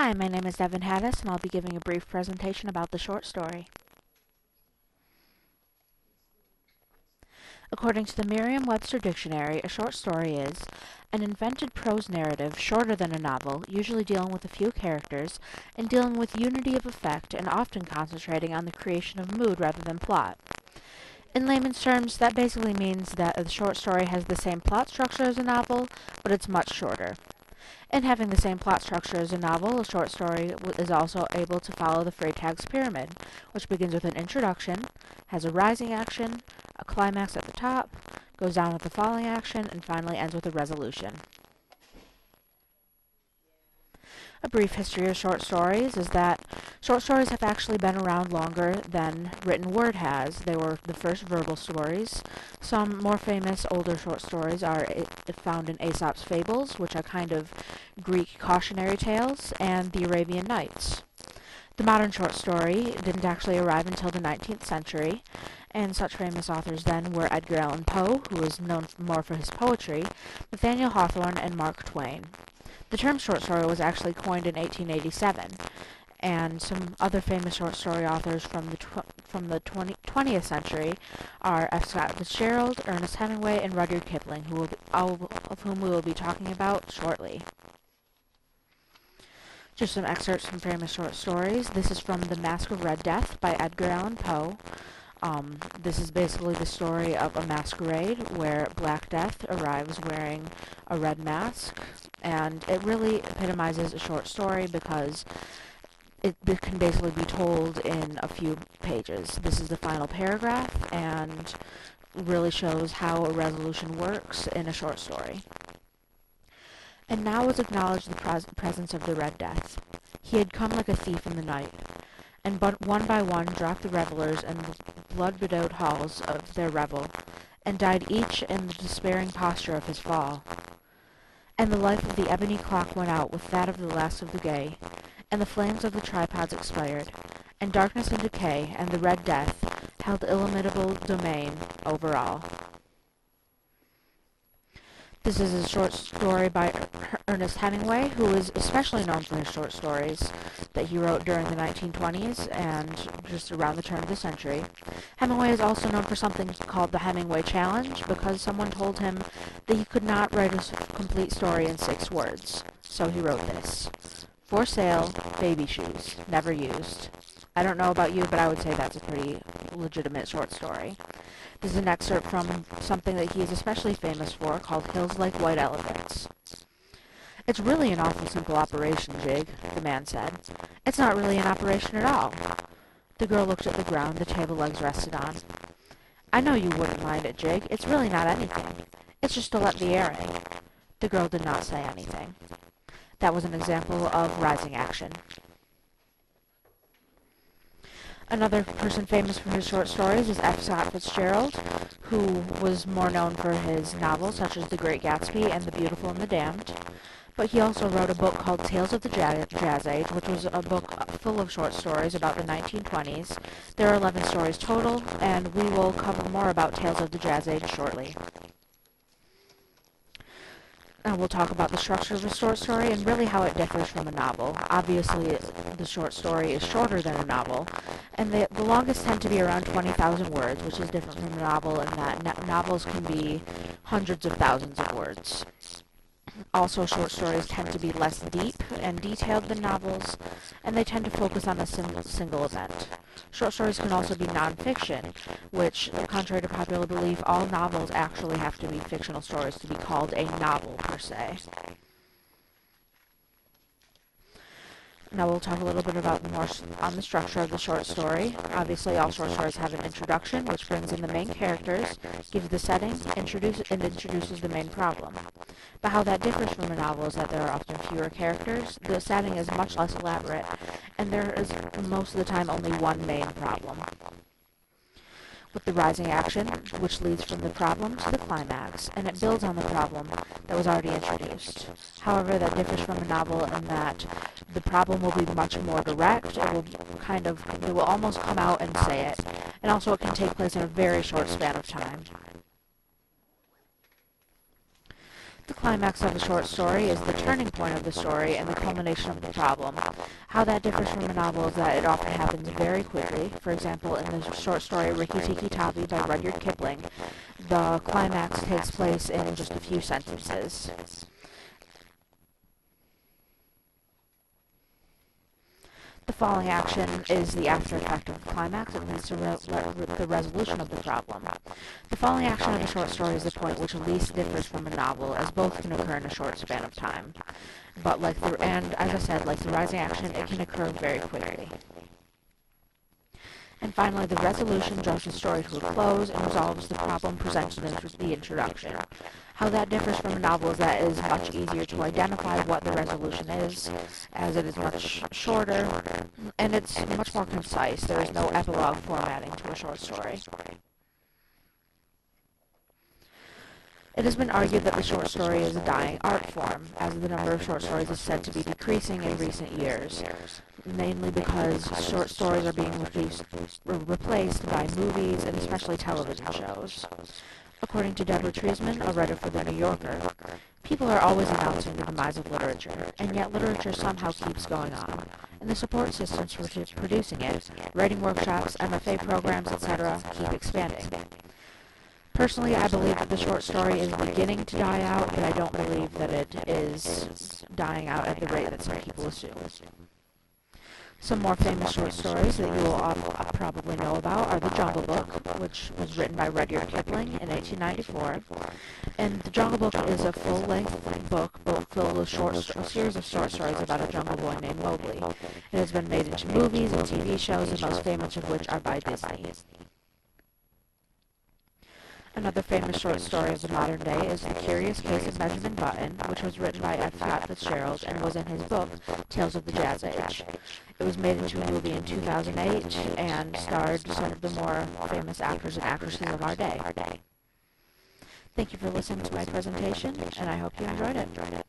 Hi, my name is Devin Haddis, and I'll be giving a brief presentation about the short story. According to the Merriam-Webster Dictionary, a short story is an invented prose narrative shorter than a novel, usually dealing with a few characters, and dealing with unity of effect and often concentrating on the creation of mood rather than plot. In layman's terms, that basically means that a short story has the same plot structure as a novel, but it's much shorter. In having the same plot structure as a novel, a short story is also able to follow the Freytag's pyramid, which begins with an introduction, has a rising action, a climax at the top, goes down with a falling action, and finally ends with a resolution. A brief history of short stories is that short stories have actually been around longer than written word has. They were the first verbal stories. Some more famous older short stories are found in Aesop's Fables, which are kind of Greek cautionary tales, and the Arabian Nights. The modern short story didn't actually arrive until the 19th century, and such famous authors then were Edgar Allan Poe, who was known more for his poetry, Nathaniel Hawthorne, and Mark Twain. The term short story was actually coined in 1887, and some other famous short story authors from the 20th century are F. Scott Fitzgerald, Ernest Hemingway, and Rudyard Kipling, all of whom we will be talking about shortly. Just some excerpts from famous short stories. This is from The Masque of Red Death by Edgar Allan Poe. This is basically the story of a masquerade where Black Death arrives wearing a red mask, and it really epitomizes a short story because it can basically be told in a few pages. This is the final paragraph and really shows how a resolution works in a short story. And now was acknowledged the presence of the Red Death. He had come like a thief in the night, and but one by one dropped the revelers in the blood-bedewed halls of their revel, and died each in the despairing posture of his fall. And the life of the ebony clock went out with that of the last of the gay, and the flames of the tripods expired, and darkness and decay and the Red Death held illimitable domain over all. This is a short story by Ernest Hemingway, who is especially known for his short stories that he wrote during the 1920s and just around the turn of the century. Hemingway is also known for something called the Hemingway Challenge, because someone told him that he could not write a complete story in 6 words. So he wrote this: "For sale, baby shoes, never used." I don't know about you, but I would say that's a pretty legitimate short story. This is an excerpt from something that he is especially famous for, called Hills Like White Elephants. "It's really an awful simple operation, Jig," the man said. "It's not really an operation at all." The girl looked at the ground the table legs rested on. "I know you wouldn't mind it, Jig. It's really not anything. It's just to let the air in." The girl did not say anything. That was an example of rising action. Another person famous for his short stories is F. Scott Fitzgerald, who was more known for his novels such as The Great Gatsby and The Beautiful and the Damned. But he also wrote a book called Tales of the Jazz Age, which was a book full of short stories about the 1920s. There are 11 stories total, and we will cover more about Tales of the Jazz Age shortly. We'll talk about the structure of a short story and really how it differs from a novel. Obviously, the short story is shorter than a novel, and the longest tend to be around 20,000 words, which is different from a novel in that novels can be hundreds of thousands of words. Also, short stories tend to be less deep and detailed than novels, and they tend to focus on a single event. Short stories can also be nonfiction, which, contrary to popular belief, all novels actually have to be fictional stories to be called a novel, per se. Now we'll talk a little bit about more on the structure of the short story. Obviously, all short stories have an introduction, which brings in the main characters, gives the setting, introduces the main problem. But how that differs from a novel is that there are often fewer characters, the setting is much less elaborate, and there is most of the time only one main problem. With the rising action, which leads from the problem to the climax, and it builds on the problem that was already introduced. However, that differs from a novel in that the problem will be much more direct, it will almost come out and say it, and also it can take place in a very short span of time. The climax of a short story is the turning point of the story and the culmination of the problem. How that differs from a novel is that it often happens very quickly. For example, in the short story Rikki Tikki Tavi by Rudyard Kipling, the climax takes place in just a few sentences. The falling action is the after effect of the climax. It leads to the resolution of the problem. The falling action of a short story is the point which least differs from a novel, as both can occur in a short span of time. But as I said, like the rising action, it can occur very quickly. And finally, the resolution draws the story to a close and resolves the problem presented in the introduction. How that differs from a novel is that it is much easier to identify what the resolution is, as it is much shorter, and it's much more concise. There is no epilogue formatting to a short story. It has been argued that the short story is a dying art form, as the number of short stories is said to be decreasing in recent years, mainly because short stories are being replaced by movies and especially television shows. According to Deborah Treisman, a writer for The New Yorker, people are always announcing the demise of literature, and yet literature somehow keeps going on, and the support systems for producing it, writing workshops, MFA programs, etc., keep expanding. Personally, I believe that the short story is beginning to die out, but I don't believe that it is dying out at the rate that some people assume. Some more famous short stories that you will all probably know about are The Jungle Book, which was written by Rudyard Kipling in 1894. And The Jungle Book is a full-length book filled with a series of short stories about a jungle boy named Mowgli. It has been made into movies and TV shows, the most famous of which are by Disney. Another famous short story of the modern day is The Curious Case of Benjamin Button, which was written by F. Scott Fitzgerald and was in his book, Tales of the Jazz Age. It was made into a movie in 2008 and starred some of the more famous actors and actresses of our day. Thank you for listening to my presentation, and I hope you enjoyed it.